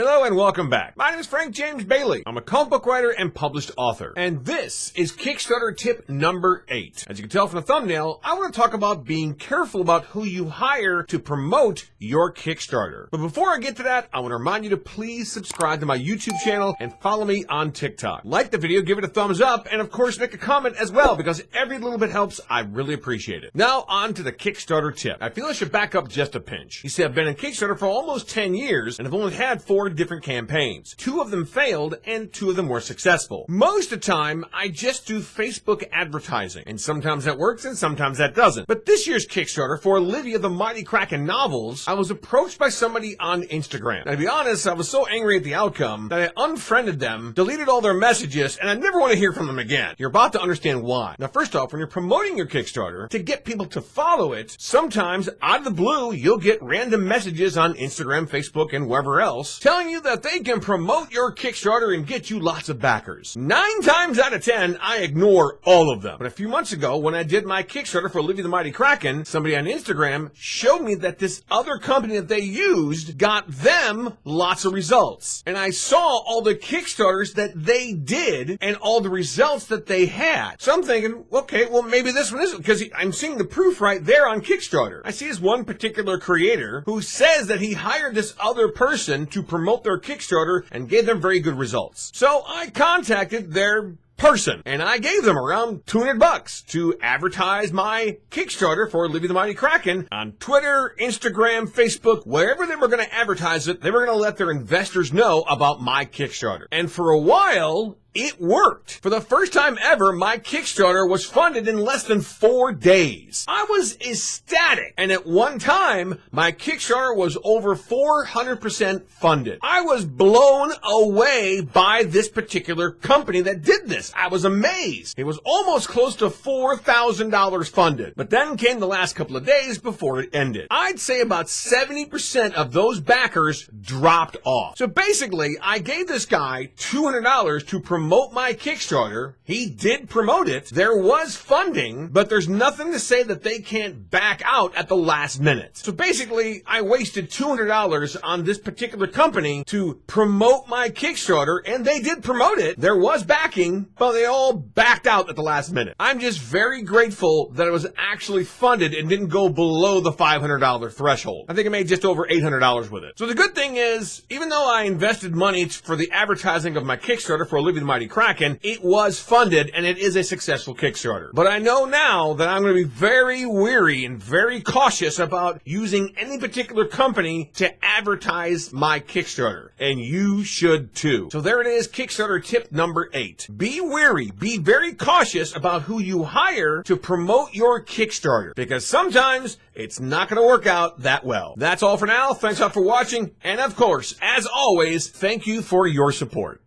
Hello and welcome back. My name is Frank James Bailey. I'm a comic book writer and published author. And this is Kickstarter tip number 8. As you can tell from the thumbnail, I want to talk about being careful about who you hire to promote your Kickstarter. But before I get to that, I want to remind you to please subscribe to my YouTube channel and follow me on TikTok. Like the video, give it a thumbs up, and of course make a comment as well, because every little bit helps. I really appreciate it. Now on to the Kickstarter tip. I feel I should back up just a pinch. You see, I've been in Kickstarter for almost 10 years and I've only had 4 different campaigns. 2 of them failed and 2 of them were successful. Most of the time, I just do Facebook advertising, and sometimes that works and sometimes that doesn't. But this year's Kickstarter for Olivia the Mighty Kraken novels, I was approached by somebody on Instagram. Now, to be honest, I was so angry at the outcome that I unfriended them, deleted all their messages, and I never want to hear from them again. You're about to understand why. Now, first off, when you're promoting your Kickstarter, to get people to follow it, sometimes out of the blue, you'll get random messages on Instagram, Facebook, and wherever else telling you that they can promote your Kickstarter and get you lots of backers. 9 times out of 10, I ignore all of them. But a few months ago, when I did my Kickstarter for Olivia the Mighty Kraken, somebody on Instagram showed me that this other company that they used got them lots of results. And I saw all the Kickstarters that they did and all the results that they had. So I'm thinking, okay, well maybe this one isn't, because I'm seeing the proof right there on Kickstarter. I see this one particular creator who says that he hired this other person to promote their Kickstarter and gave them very good results. So I contacted their person, and I gave them around $200 to advertise my Kickstarter for Olivia the Mighty Kraken on Twitter, Instagram, Facebook, wherever they were going to advertise it. They were going to let their investors know about my Kickstarter. And for a while, it worked. For the first time ever, my Kickstarter was funded in less than 4 days. I was ecstatic. And at one time, my Kickstarter was over 400% funded. I was blown away by this particular company that did this. I was amazed. It was almost close to $4,000 funded. But then came the last couple of days before it ended. I'd say about 70% of those backers dropped off. So basically, I gave this guy $200 to promote my Kickstarter. He did promote it. There was funding, but there's nothing to say that they can't back out at the last minute. So basically, I wasted $200 on this particular company to promote my Kickstarter, and they did promote it. There was backing, but they all backed out at the last minute. I'm just very grateful that it was actually funded and didn't go below the $500 threshold. I think I made just over $800 with it. So the good thing is, even though I invested money for the advertising of my Kickstarter for Olivia the Mighty Kraken, it was funded and it is a successful Kickstarter. But I know now that I'm going to be very wary and very cautious about using any particular company to advertise my Kickstarter. And you should too. So there it is, Kickstarter tip number 8. Be wary, be very cautious about who you hire to promote your Kickstarter, because sometimes it's not going to work out that well. That's all for now. Thanks a lot for watching. And of course, as always, thank you for your support.